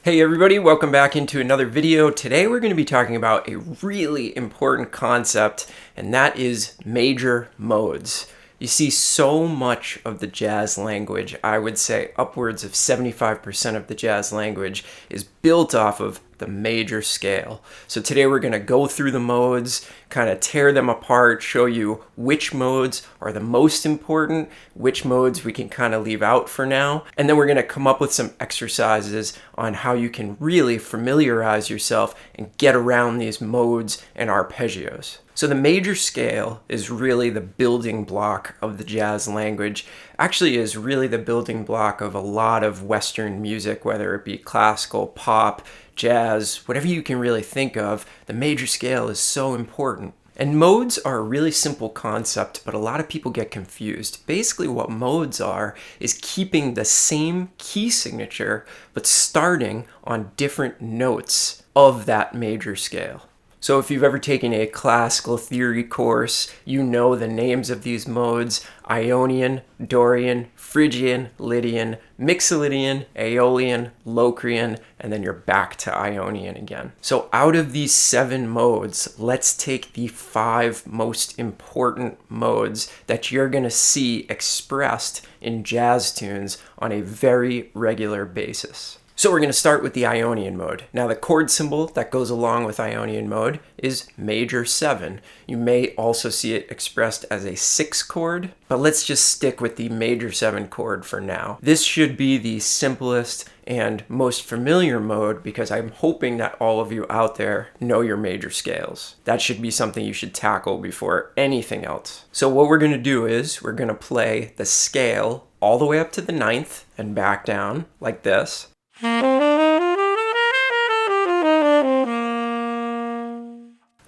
Hey everybody, welcome back into another video. Today we're going to be talking about a really important concept, and that is major modes. You see, so much of the jazz language, I would say upwards of 75% of the jazz language, is built off of the major scale. So today we're going to go through the modes, kind of tear them apart, show you which modes are the most important, which modes we can kind of leave out for now, and then we're going to come up with some exercises on how you can really familiarize yourself and get around these modes and arpeggios. So the major scale is really the building block of the jazz language. Actually is really the building block of a lot of Western music, whether it be classical, pop, jazz, whatever you can really think of. The major scale is so important. And modes are a really simple concept, but a lot of people get confused. Basically what modes are is keeping the same key signature, but starting on different notes of that major scale. So if you've ever taken a classical theory course, you know the names of these modes: Ionian, Dorian, Phrygian, Lydian, Mixolydian, Aeolian, Locrian, and then you're back to Ionian again. So out of these 7 modes, let's take the 5 most important modes that you're going to see expressed in jazz tunes on a very regular basis. So we're going to start with the Ionian mode. Now the chord symbol that goes along with Ionian mode is major 7. You may also see it expressed as a 6 chord, but let's just stick with the major 7 chord for now. This should be the simplest and most familiar mode because I'm hoping that all of you out there know your major scales. That should be something you should tackle before anything else. So what we're going to do is we're going to play the scale all the way up to the 9th and back down like this.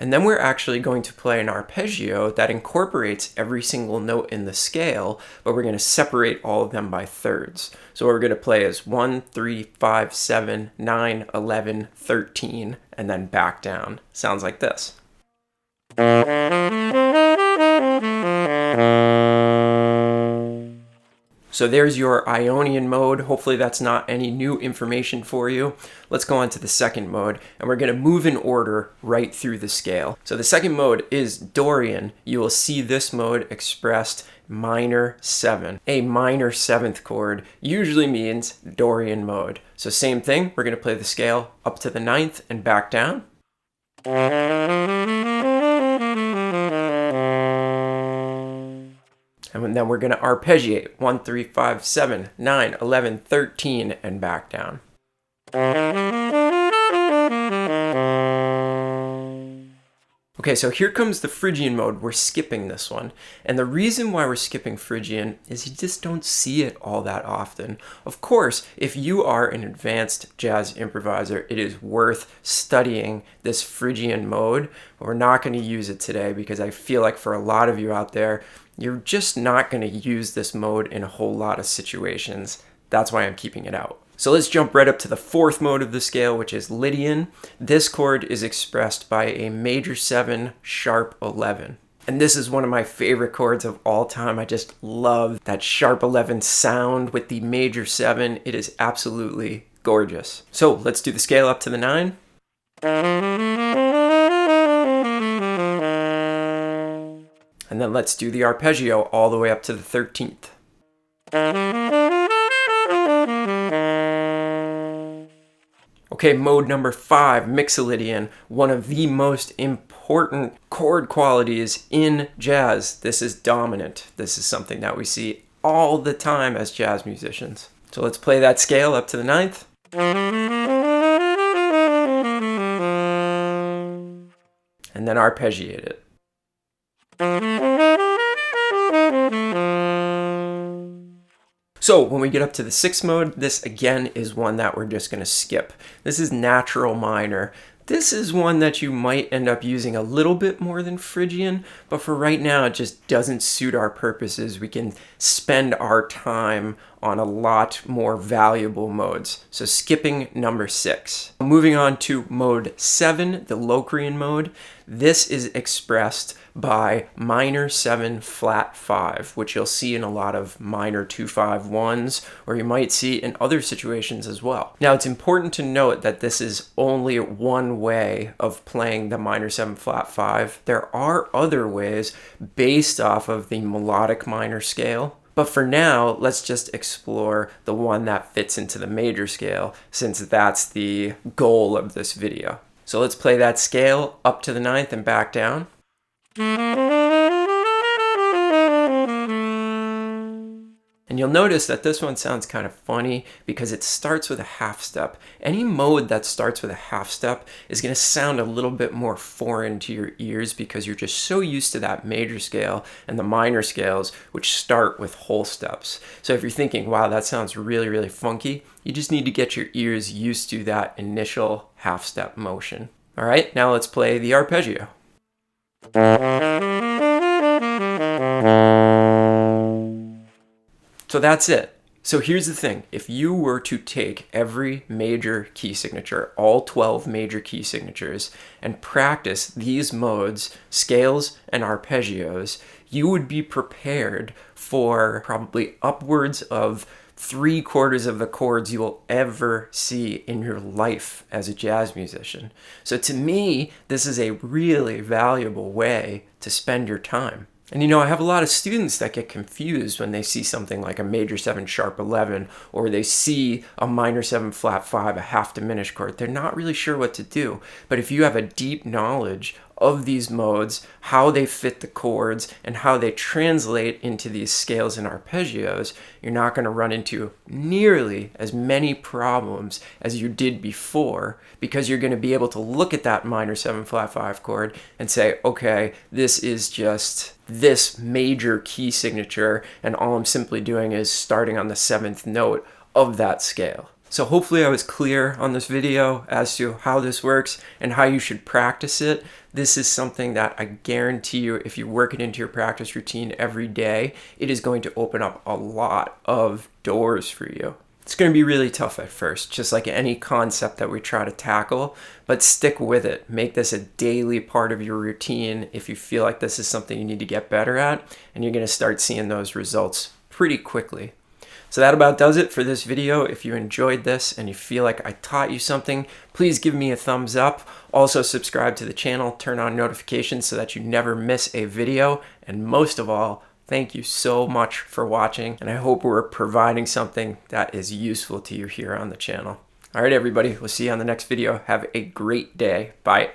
And then we're actually going to play an arpeggio that incorporates every single note in the scale, but we're going to separate all of them by thirds. So what we're going to play is 1, 3, 5, 7, 9, 11, 13, and then back down. Sounds like this. So there's your Ionian mode. Hopefully that's not any new information for you. Let's go on to the second mode, and we're going to move in order right through the scale. So the second mode is Dorian. You will see this mode expressed minor 7. A minor 7th chord usually means Dorian mode. So same thing, we're going to play the scale up to the 9th and back down. And then we're going to arpeggiate 1, 3, 5, 7, 9, 11, 13, and back down. Okay, so here comes the Phrygian mode. We're skipping this one. And the reason why we're skipping Phrygian is you just don't see it all that often. Of course, if you are an advanced jazz improviser, it is worth studying this Phrygian mode. But we're not going to use it today because I feel like for a lot of you out there, you're just not going to use this mode in a whole lot of situations. That's why I'm keeping it out. So let's jump right up to the 4th mode of the scale, which is Lydian. This chord is expressed by a major 7, sharp 11. And this is one of my favorite chords of all time. I just love that sharp 11 sound with the major 7. It is absolutely gorgeous. So let's do the scale up to the 9. And then let's do the arpeggio all the way up to the 13th. Okay, mode number 5, Mixolydian, one of the most important chord qualities in jazz. This is dominant. This is something that we see all the time as jazz musicians. So let's play that scale up to the 9th. And then arpeggiate it. So when we get up to the 6th mode, this again is one that we're just going to skip. This is natural minor. This is one that you might end up using a little bit more than Phrygian, but for right now it just doesn't suit our purposes. We can spend our time on a lot more valuable modes. So skipping number 6. Moving on to mode 7, the Locrian mode. This is expressed by minor 7 flat 5, which you'll see in a lot of minor 2-5-1s, or you might see in other situations as well. Now it's important to note that this is only one way of playing the minor 7 flat 5. There are other ways based off of the melodic minor scale. But for now, let's just explore the one that fits into the major scale, since that's the goal of this video. So let's play that scale up to the 9th and back down. And you'll notice that this one sounds kind of funny because it starts with a half step. Any mode that starts with a half step is going to sound a little bit more foreign to your ears because you're just so used to that major scale and the minor scales, which start with whole steps. So if you're thinking, wow, that sounds really, really funky, you just need to get your ears used to that initial half step motion. All right, now let's play the arpeggio. So that's it. So here's the thing. If you were to take every major key signature, all 12 major key signatures, and practice these modes, scales and arpeggios, you would be prepared for probably upwards of 3/4 of the chords you will ever see in your life as a jazz musician. So to me, this is a really valuable way to spend your time. And you know, I have a lot of students that get confused when they see something like a major 7 sharp 11, or they see a minor 7 flat 5, a half diminished chord. They're not really sure what to do. But if you have a deep knowledge of these modes, how they fit the chords, and how they translate into these scales and arpeggios, you're not going to run into nearly as many problems as you did before, because you're going to be able to look at that minor 7 flat 5 chord and say, okay, this is just this major key signature, and all I'm simply doing is starting on the 7th note of that scale. So hopefully I was clear on this video as to how this works and how you should practice it. This is something that I guarantee you, if you work it into your practice routine every day, it is going to open up a lot of doors for you. It's going to be really tough at first, just like any concept that we try to tackle, but stick with it. Make this a daily part of your routine if you feel like this is something you need to get better at, and you're going to start seeing those results pretty quickly. So that about does it for this video. If you enjoyed this and you feel like I taught you something, please give me a thumbs up. Also subscribe to the channel, turn on notifications so that you never miss a video. And most of all, thank you so much for watching. And I hope we're providing something that is useful to you here on the channel. All right, everybody, we'll see you on the next video. Have a great day. Bye.